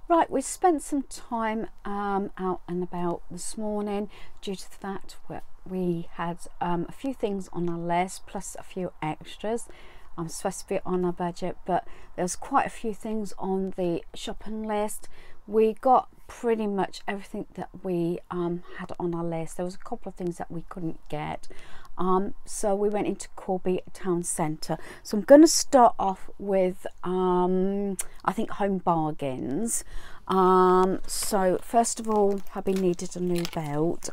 Right, we spent some time out and about this morning due to the fact that we had a few things on our list plus a few extras. I'm supposed to be on our budget, but there's quite a few things on the shopping list. We got pretty much everything that we had on our list. There was a couple of things that we couldn't get, so we went into Corby town centre. So I'm going to start off with I think HomeBargains. So first of all, hubby needed a new belt.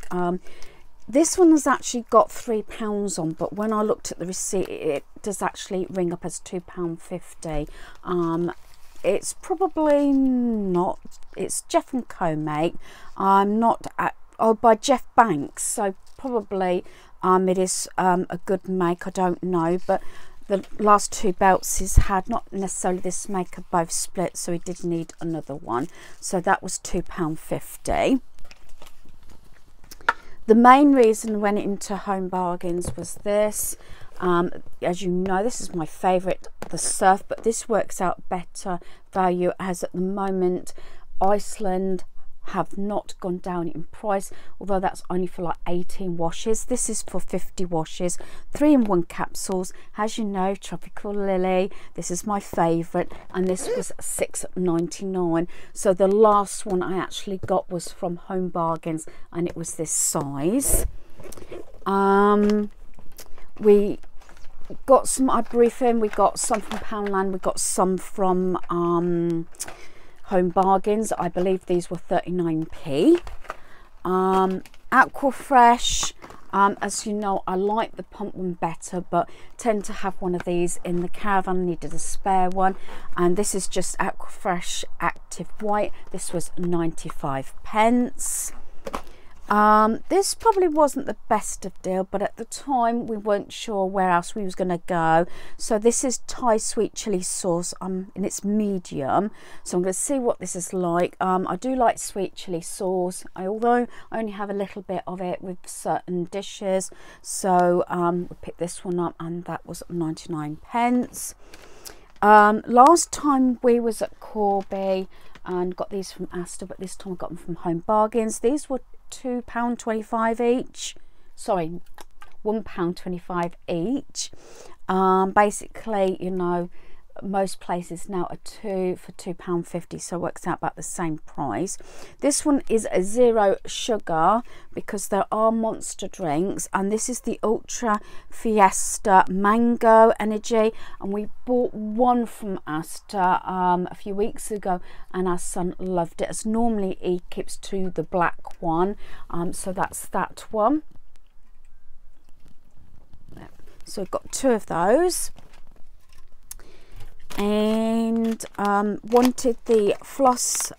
This one has actually got £3 on, but when I looked at the receipt, it does actually ring up as £2.50. It's probably not. It's Jeff and Co make. By Jeff Banks, so probably it is a good make. I don't know, but the last two belts he's had, not necessarily this make, are both split, so he did need another one. So that was £2.50. The main reason I went into HomeBargains was this. As you know, this is my favourite, the surf, but this works out better value, as at the moment Iceland have not gone down in price, although that's only for like 18 washes. This is for 50 washes, 3-in-1 capsules. As you know, Tropical Lily, this is my favourite, and this was $6.99. So the last one I actually got was from HomeBargains, and it was this size. We got some ibuprofen, we got some from Poundland, we got some from HomeBargains. I believe these were 39p. Aquafresh, as you know, I like the pump one better, but tend to have one of these in the caravan. Needed a spare one, and this is just Aquafresh Active White. This was 95p. This probably wasn't the best of deal, but at the time we weren't sure where else we was going to go. So this is Thai sweet chili sauce, and it's medium. So I'm going to see what this is like. I do like sweet chili sauce, although I only have a little bit of it with certain dishes. So we picked this one up, and that was 99p. Last time we was at Corby and got these from Asda, but this time I got them from HomeBargains. These were £2.25 each. Sorry, £1.25 each. Basically, you know, most places now are two for £2.50, so it works out about the same price. This one is a 0 sugar because there are monster drinks, and this is the Ultra Fiesta Mango Energy, and we bought one from Asda a few weeks ago, and our son loved it, as normally he keeps to the black one. So that's that one. So we've got 2 of those. And wanted the floss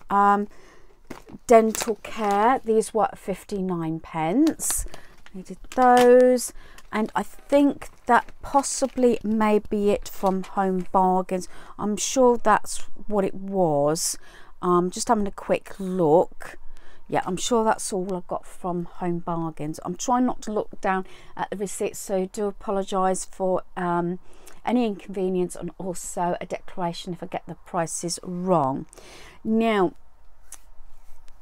dental care. These were 59p. Needed those, and I think that possibly may be it from HomeBargains. I'm sure that's what it was. Just having a quick look. Yeah, I'm sure that's all I've got from HomeBargains. I'm trying not to look down at the receipts, so do apologise for any inconvenience, and also a declaration if I get the prices wrong. Now,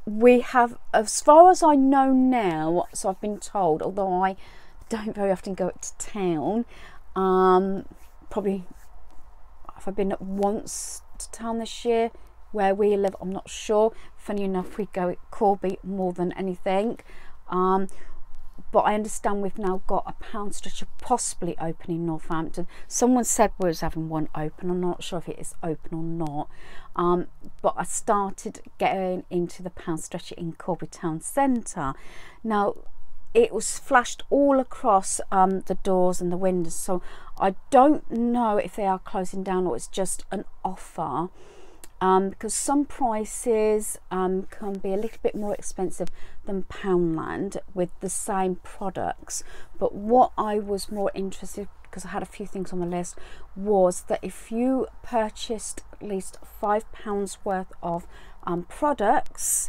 we have, as far as I know now, so I've been told, although I don't very often go to town, probably have I been once to town this year where we live, I'm not sure. Funny enough, we go at Corby more than anything. But I understand we've now got a Poundstretcher possibly open in Northampton. Someone said we was having one open. I'm not sure if it is open or not. But I started getting into the Poundstretcher in Corby town centre. Now, it was flashed all across the doors and the windows. So I don't know if they are closing down or it's just an offer. Because some prices can be a little bit more expensive than Poundland with the same products. But what I was more interested, because I had a few things on the list, was that if you purchased at least £5 worth of products,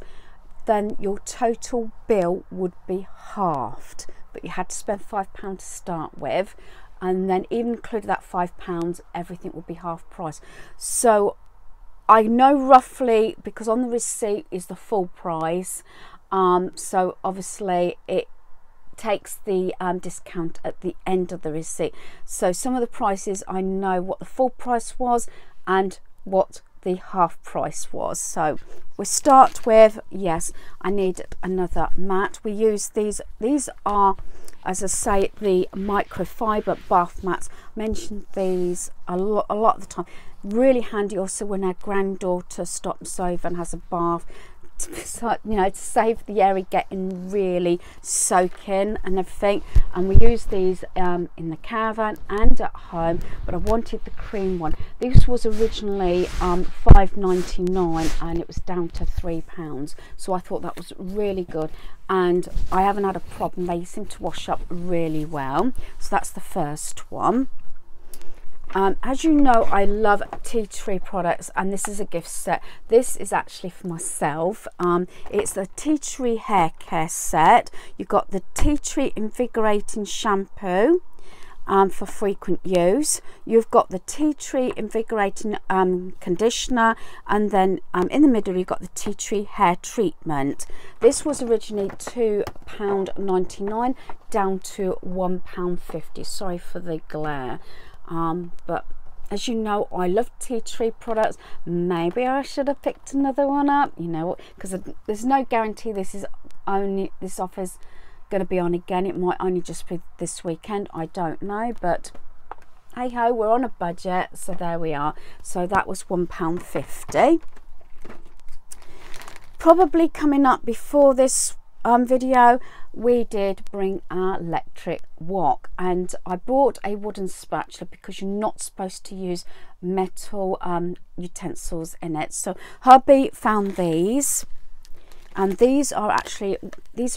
then your total bill would be halved. But you had to spend £5 to start with, and then even including that £5, everything would be half price. So I know roughly because on the receipt is the full price, so obviously it takes the discount at the end of the receipt. So some of the prices I know what the full price was and what the half price was. So we start with, yes, I need another mat. We use these are, as I say, the microfiber bath mats. I mentioned these a lot of the time. Really handy also when our granddaughter stops over and has a bath, to, you know, to save the area getting really soaking and everything. And we use these in the caravan and at home, but I wanted the cream one. This was originally $5.99 and it was down to £3, so I thought that was really good, and I haven't had a problem. They seem to wash up really well. So that's the first one. As you know, I love tea tree products, and this is a gift set. This is actually for myself. It's the tea tree hair care set. You've got the tea tree invigorating shampoo for frequent use. You've got the tea tree invigorating conditioner, and then in the middle you've got the tea tree hair treatment. This was originally £2.99 down to £1.50. Sorry for the glare. But as you know, I love tea tree products. Maybe I should have picked another one up, you know, because there's no guarantee this offer's going to be on again. It might only just be this weekend, I don't know, but hey ho, we're on a budget, so there we are. So that was £1.50. Probably coming up before this video, we did bring our electric wok, and I bought a wooden spatula because you're not supposed to use metal utensils in it. So hubby found these, and these are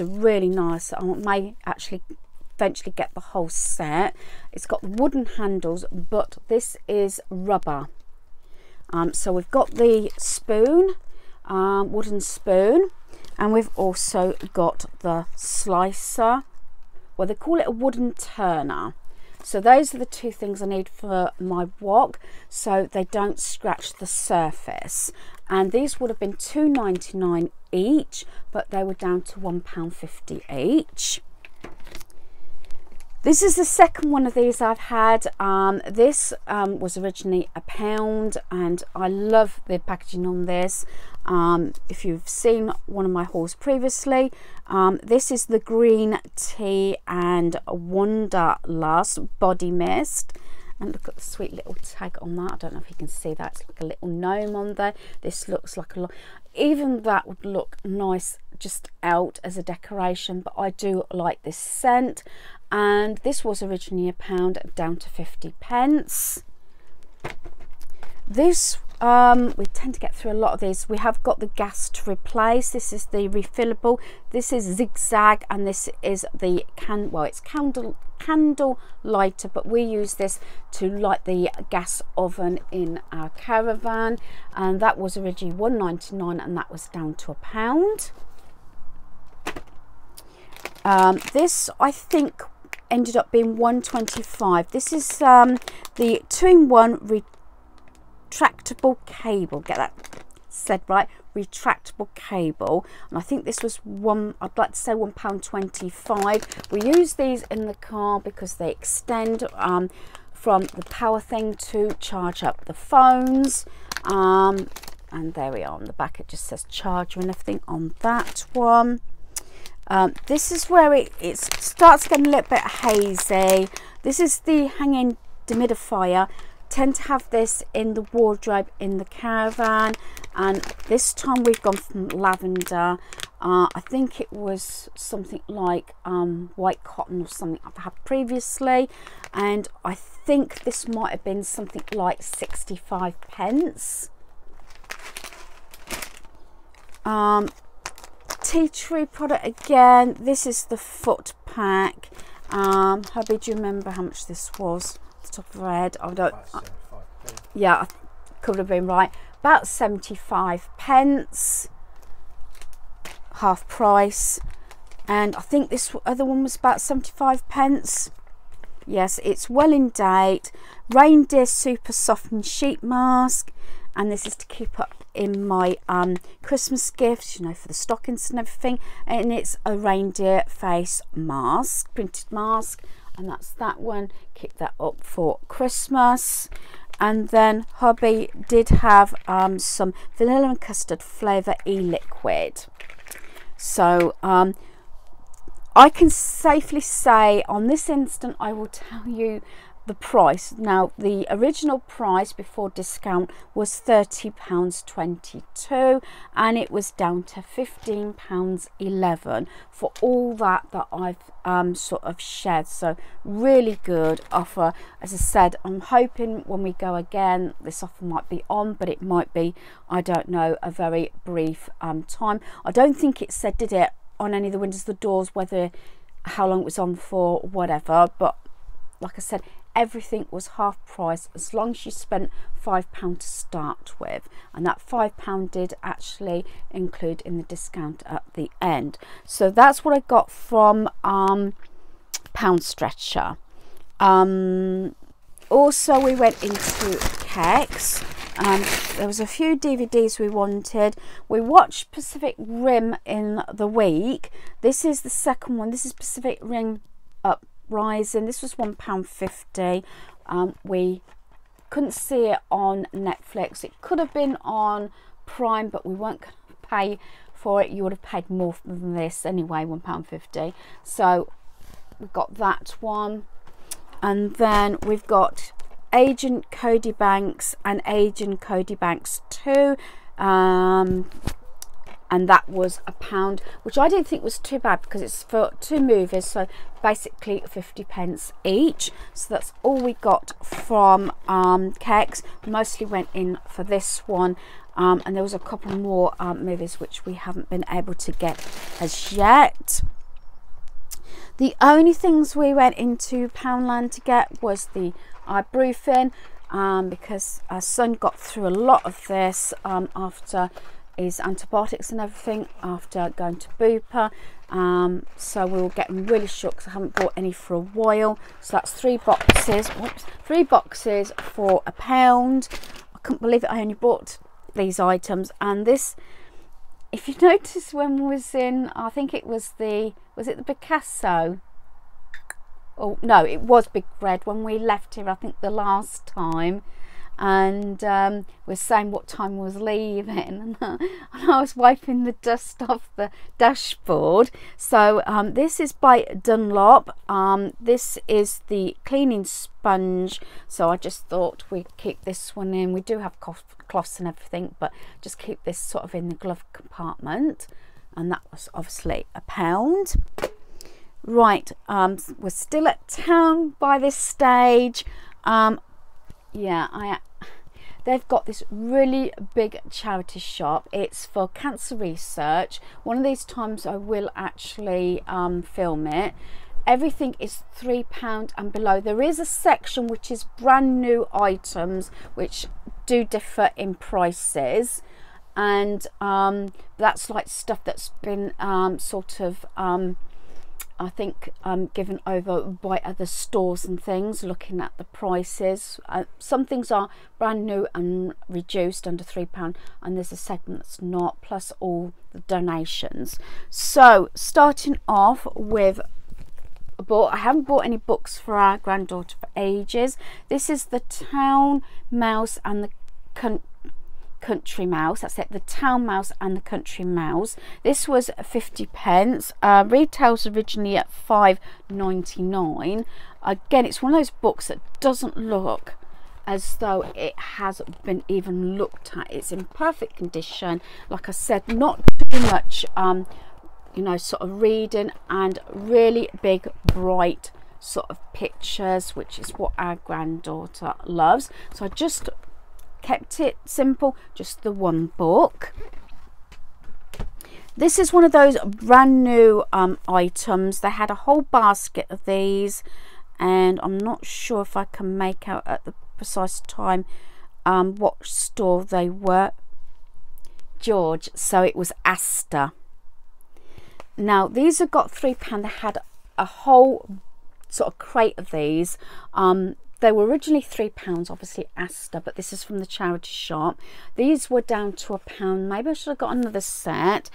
really nice. I may actually eventually get the whole set. It's got wooden handles, but this is rubber. So we've got the spoon, wooden spoon, and we've also got the slicer. Well, they call it a wooden turner. So those are the two things I need for my wok, so they don't scratch the surface. And these would have been $2.99 each, but they were down to £1.50 each. This is the second one of these I've had. This was originally £1, and I love the packaging on this. If you've seen one of my hauls previously, this is the green tea and Wanderlust body mist. And look at the sweet little tag on that. I don't know if you can see that. It's like a little gnome on there. This looks like a even that would look nice just out as a decoration, but I do like this scent. And this was originally £1 down to 50p. This we tend to get through a lot of these. We have got the gas to replace. This is the refillable. This is zigzag, and this is the it's candle lighter, but we use this to light the gas oven in our caravan, and that was originally $1.99 and that was down to £1. This I think ended up being $1.25. This is the 2-in-1 retractable cable. Get that said right, retractable cable, and I think this was I'd like to say £1.25. We use these in the car because they extend from the power thing to charge up the phones, and there we are on the back. It just says charger and everything on that one. This is where it starts getting a little bit hazy. This is the hanging dehumidifier. Tend to have this in the wardrobe in the caravan, and this time we've gone from lavender. I think it was something like white cotton or something I've had previously, and I think this might have been something like 65p. Tea tree product again. This is the foot pack. Hubby, do you remember how much this was? Top of my head, I don't. Yeah, I could have been right. About 75p, half price, and I think this other one was about 75p. Yes, it's well in date. Reindeer super softening sheet mask, and this is to keep up in my Christmas gifts, you know, for the stockings and everything. And it's a reindeer face mask, printed mask, and that's that one. Keep that up for Christmas. And then hubby did have some vanilla and custard flavour e-liquid. So I can safely say on this instant, I will tell you the price. Now, the original price before discount was £30.22, and it was down to £15.11 for all that I've sort of shared. So really good offer. As I said, I'm hoping when we go again, this offer might be on, but it might be, I don't know, a very brief time. I don't think it said, did it, on any of the windows, the doors, whether how long it was on for, whatever. But like I said, everything was half price as long as you spent £5 to start with, and that £5 did actually include in the discount at the end. So that's what I got from Poundstretcher. Also, we went into Kex. There was a few DVDs we wanted. We watched Pacific Rim in the week. This is the second one. This is Pacific Rim Uprising. This was £1.50. We couldn't see it on Netflix. It could have been on Prime, but we weren't going to pay for it. You would have paid more than this anyway, £1.50. So we've got that one. And then we've got Agent Cody Banks and Agent Cody Banks 2, and that was £1, which I didn't think was too bad because it's for 2 movies, so basically 50p each. So that's all we got from Kex. Mostly went in for this one, and there was a couple more movies which we haven't been able to get as yet. The only things we went into Poundland to get was the ibuprofen, because our son got through a lot of this after his antibiotics and everything after going to Bupa. So we were getting really shook because I haven't bought any for a while. So that's 3 boxes. Whoops, 3 boxes for £1. I couldn't believe it. I only bought these items. And this, if you notice, when we was in, I think it was it the Picasso? Oh no, it was Big Red when we left here, I think the last time, and we're saying what time we was leaving, and I was wiping the dust off the dashboard. So this is by Dunlop. This is the cleaning sponge, so I just thought we'd keep this one in. We do have cloths and everything, but just keep this sort of in the glove compartment, and that was obviously £1. Right, we're still at town by this stage. Yeah, they've got this really big charity shop. It's for cancer research. One of these times I will actually film it. Everything is £3 and below. There is a section which is brand new items which do differ in prices, and that's like stuff that's been sort of I think given over by other stores and things. Looking at the prices, some things are brand new and reduced under £3, and there's a segment that's not, plus all the donations. So starting off with a book. I haven't bought any books for our granddaughter for ages. This is the Town Mouse and the Country Mouse. That's it, the Town Mouse and the Country Mouse. This was 50p. Retails originally at £5.99. Again, it's one of those books that doesn't look as though it has been even looked at. It's in perfect condition. Like I said, not too much you know, sort of reading, and really big bright sort of pictures, which is what our granddaughter loves. So I just kept it simple, just the one book. This is one of those brand new items. They had a whole basket of these, and I'm not sure if I can make out at the precise time what store they were. George, so it was Asda. Now these have got £3. They had a whole sort of crate of these. they were originally £3, obviously Asda, but this is from the charity shop. These were down to £1. Maybe I should have got another set.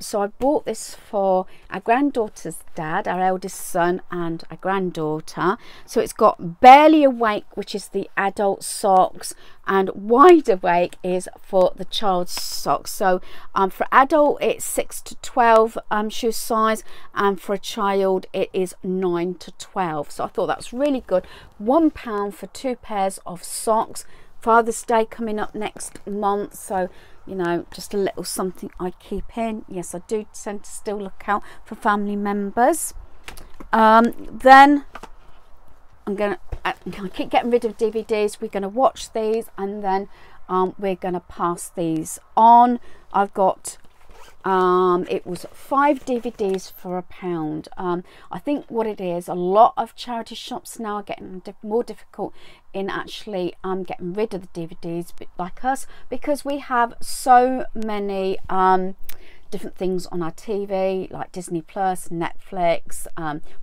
So I bought this for our granddaughter's dad, our eldest son, and our granddaughter. So it's got Barely Awake, which is the adult socks, and Wide Awake is for the child's socks. So for adult it's 6 to 12 shoe size, and for a child it is 9 to 12. So I thought that was really good. £1 for 2 pairs of socks. Father's Day coming up next month, so you know, just a little something I keep in. Yes, I do tend to still look out for family members. Then I keep getting rid of DVDs. We're going to watch these, and then we're going to pass these on. I've got it was 5 DVDs for £1. I think what it is, a lot of charity shops now are getting more difficult in actually getting rid of the DVDs, but like us, because we have so many different things on our TV, like Disney Plus, Netflix,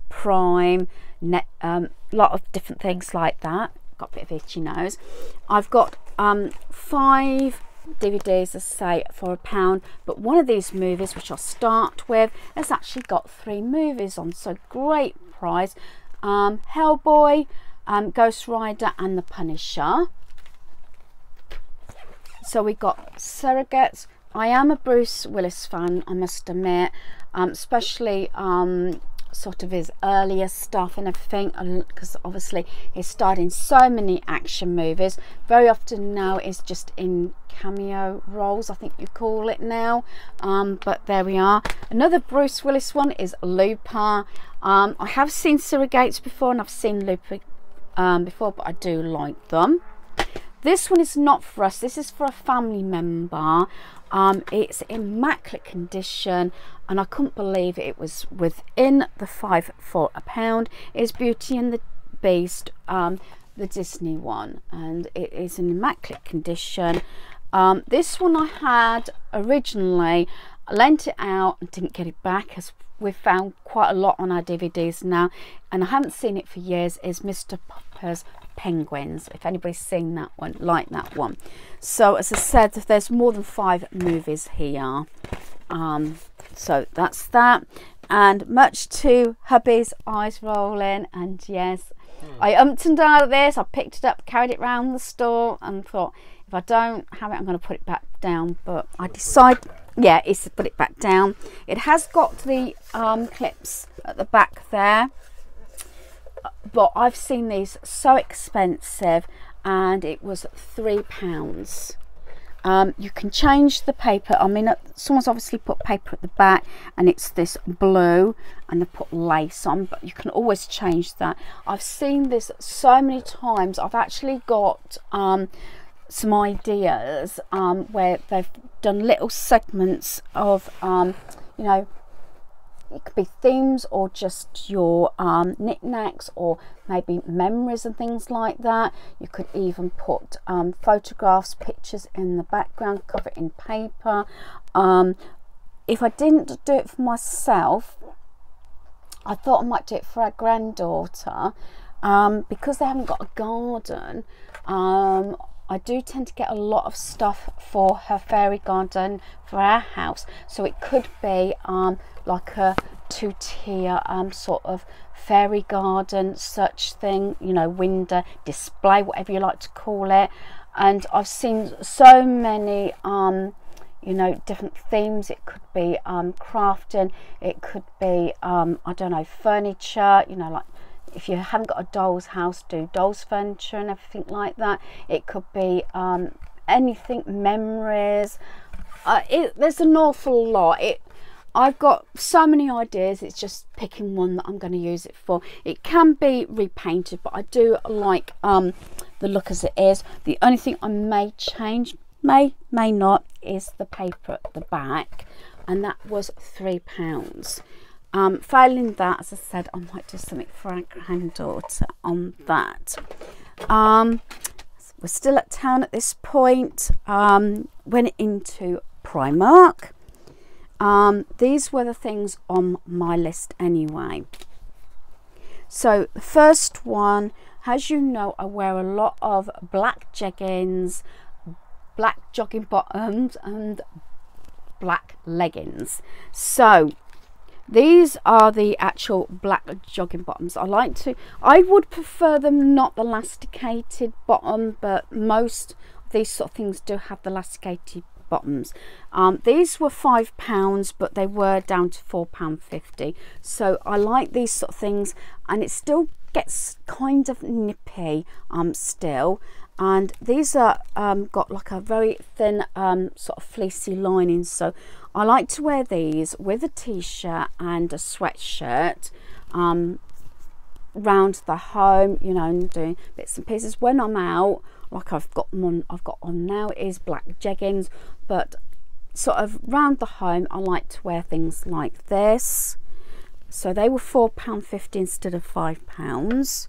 Prime, a lot of different things like that. Got a bit of itchy nose. I've got 5 DVDs, as I say, for £1, but one of these movies, which I'll start with, has actually got 3 movies on, so great price. Hellboy, Ghost Rider, and The Punisher. So we got Surrogates. I am a Bruce Willis fan, I must admit, especially sort of his earlier stuff and everything, because obviously he's starred in so many action movies. Very often now is just in cameo roles, I think you call it now, but there we are. Another Bruce Willis one is Looper. I have seen Surrogates before, and I've seen Looper before, but I do like them. This one is not for us, this is for a family member. It's in immaculate condition, and I couldn't believe it was within the 5 for £1. It's Beauty and the Beast, the Disney one, and it is in immaculate condition. This one I had originally, I lent it out and didn't get it back, as we've found quite a lot on our DVDs now, and I haven't seen it for years, is Mr. Popper's Penguins, if anybody's seen that one, like that one. So as I said, there's more than 5 movies here, so that's that. And much to hubby's eyes rolling, and yes, I umped and out of this. I picked it up, carried it around the store, and thought, if I don't have it, I'm going to put it back down. But I decided, yeah, it's to put it back down. It has got the clips at the back there, but I've seen these so expensive, and it was £3. You can change the paper. I mean, someone's obviously put paper at the back, and it's this blue, and they put lace on, but you can always change that. I've seen this so many times. I've actually got some ideas where they've done little segments of you know, it could be themes or just your knickknacks, or maybe memories and things like that. You could even put photographs, pictures in the background, cover it in paper. If I didn't do it for myself, I thought I might do it for our granddaughter, because they haven't got a garden. I do tend to get a lot of stuff for her fairy garden for our house, so it could be like a 2-tier sort of fairy garden such thing, you know, window display, whatever you like to call it. And I've seen so many you know, different themes. It could be crafting, it could be I don't know, furniture, you know, like if you haven't got a doll's house, do doll's furniture and everything like that. It could be anything, memories. There's an awful lot. I've got so many ideas, it's just picking one that I'm going to use it for. It can be repainted, but I do like the look as it is. The only thing I may change, may not, is the paper at the back, and that was £3. Failing that, as I said, I might do something for our granddaughter on that. We're still at town at this point. Went into Primark. These were the things on my list anyway. So the first one as you know, I wear a lot of black jeggings, black jogging bottoms and black leggings. So these are the actual black jogging bottoms. I would prefer them not the elasticated bottom, but most of these sort of things do have the elasticated bottoms. These were £5, but they were down to £4.50. So I like these sort of things, and it still gets kind of nippy still. And these are got like a very thin sort of fleecy lining, so I like to wear these with a t-shirt and a sweatshirt round the home, you know, and doing bits and pieces when I'm out. Like I've got on now is black jeggings, but sort of round the home I like to wear things like this. So they were £4.50 instead of £5.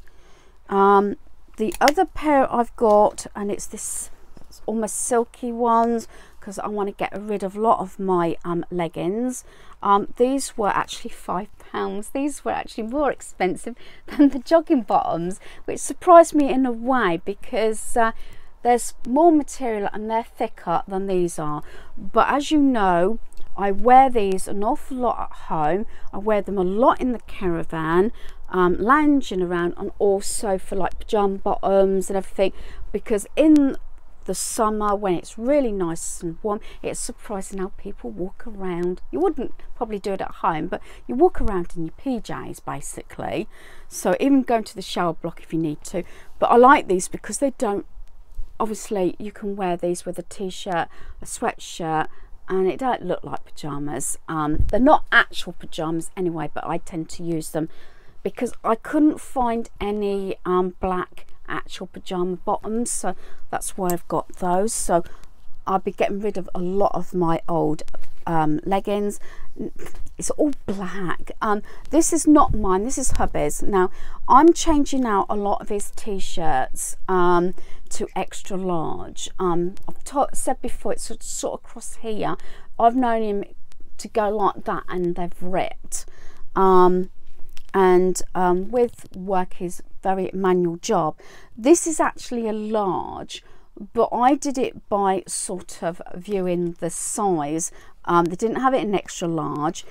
The other pair I've got, and it's this almost silky ones, because I want to get rid of a lot of my leggings. These were actually £5. These were actually more expensive than the jogging bottoms, which surprised me in a way, because there's more material and they're thicker than these are. But as you know, I wear these an awful lot at home. I wear them a lot in the caravan, lounging around, and also for like pajama bottoms and everything, because in the summer when it's really nice and warm, it's surprising how people walk around. You wouldn't probably do it at home, but you walk around in your PJs basically. So even going to the shower block if you need to. But I like these because they don't, obviously you can wear these with a t-shirt, a sweatshirt, and it don't look like pajamas. They're not actual pajamas anyway, but I tend to use them because I couldn't find any black actual pajama bottoms, so that's why I've got those. So I'll be getting rid of a lot of my old leggings. It's all black. This is not mine, this is hubby's. Now I'm changing out a lot of his t-shirts to extra large. I've said before, it's sort of across here. I've known him to go like that and they've ripped. With work, his very manual job, this is actually a large, but I did it by sort of viewing the size. They didn't have it in extra large.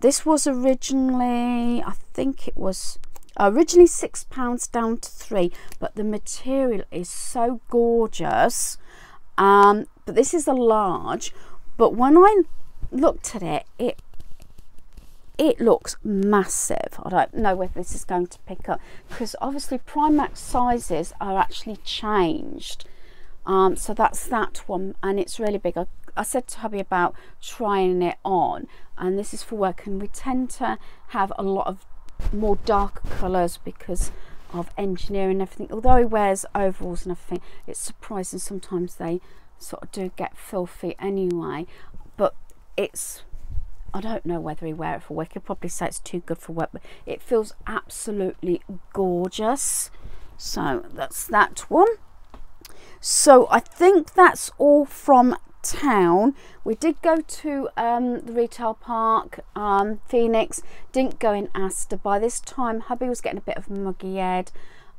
This was originally, I think it was originally £6 down to £3, but the material is so gorgeous. But this is a large, but when I looked at it, it looks massive. I don't know whether this is going to pick up, because obviously Primark sizes are actually changed. So that's that one, and it's really big. I said to hubby about trying it on, and this is for work, and we tend to have a lot of more darker colours because of engineering and everything. Although he wears overalls and everything, it's surprising sometimes they sort of do get filthy anyway. But it's, I don't know whether he wear it for work. He'll probably say it's too good for work, but it feels absolutely gorgeous. So that's that one. So I think that's all from town. We did go to the retail park, Phoenix. Didn't go in Astor. By this time hubby was getting a bit of a muggy head.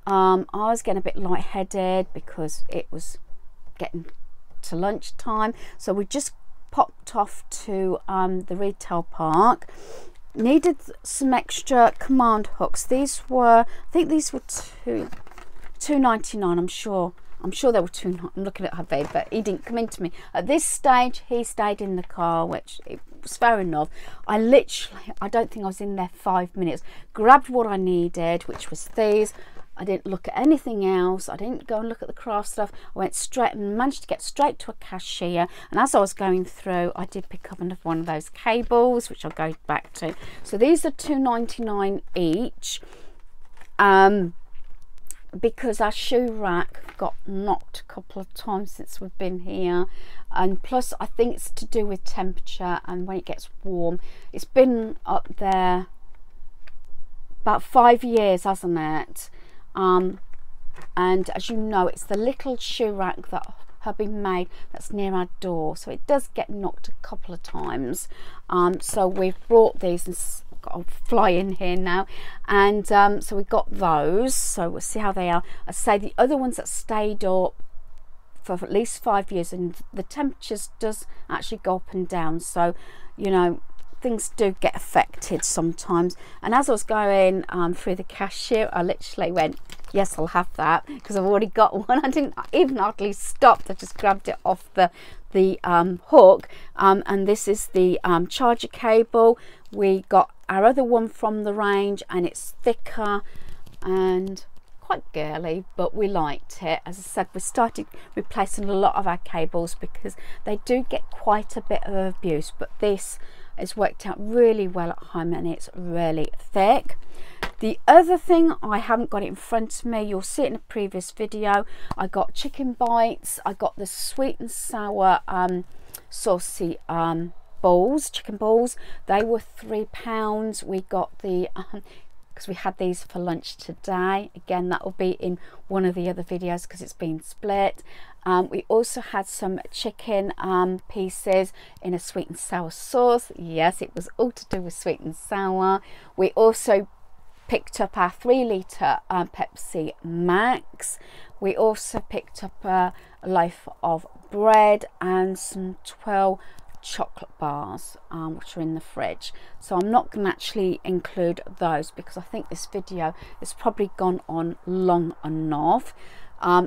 I was getting a bit lightheaded because it was getting to lunchtime, so we just popped off to the retail park. Needed some extra command hooks. These were, I think these were $2.99. I'm sure they were $2. I'm looking at hubby, but he didn't come into me at this stage. He stayed in the car, which it was fair enough. I don't think I was in there 5 minutes. Grabbed what I needed, which was these. I didn't look at anything else. I didn't go and look at the craft stuff. I went straight and managed to get straight to a cashier. And as I was going through, I did pick up another one of those cables, which I'll go back to. So these are $2.99 each. Because our shoe rack got knocked a couple of times since we've been here, and plus I think it's to do with temperature, and when it gets warm, it's been up there about 5 years, hasn't it? And as you know, it's the little shoe rack that hubby made that's near our door, so it does get knocked a couple of times. So we've brought these and got a fly in here now. And so we got those, so we'll see how they are. I say the other ones that stayed up for at least 5 years, and the temperatures does actually go up and down, so you know, things do get affected sometimes. And as I was going through the cashier, I literally went, yes, I'll have that, because I've already got one. I didn't even hardly stop, I just grabbed it off the hook. And this is the charger cable. We got our other one from the range, and it's thicker and quite girly, but we liked it. As I said, we started replacing a lot of our cables because they do get quite a bit of abuse, but this has worked out really well at home, and it's really thick. The other thing, I haven't got it in front of me, you'll see it in a previous video, I got chicken bites. I got the sweet and sour saucy balls, chicken balls. They were £3. We got the because we had these for lunch today. Again, that will be in one of the other videos because it's been split. We also had some chicken pieces in a sweet and sour sauce. Yes, it was all to do with sweet and sour. We also picked up our 3 litre Pepsi Max. We also picked up a loaf of bread and some 12 chocolate bars, which are in the fridge. So I'm not going to actually include those because I think this video has probably gone on long enough.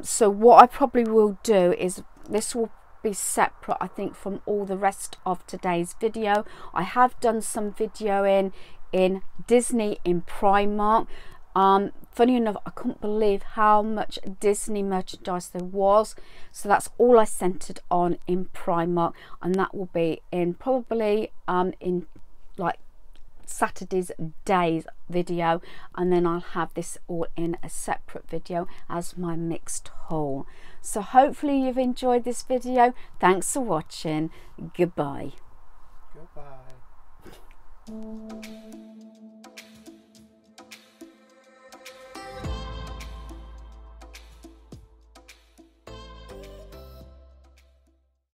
So what I probably will do is, this will be separate, I think, from all the rest of today's video. I have done some videoing in Disney in Primark. Funny enough, I couldn't believe how much Disney merchandise there was, so that's all I centered on in Primark, and that will be in probably in like Saturday's days video, and then I'll have this all in a separate video as my mixed haul. So hopefully you've enjoyed this video. Thanks for watching. Goodbye. Goodbye.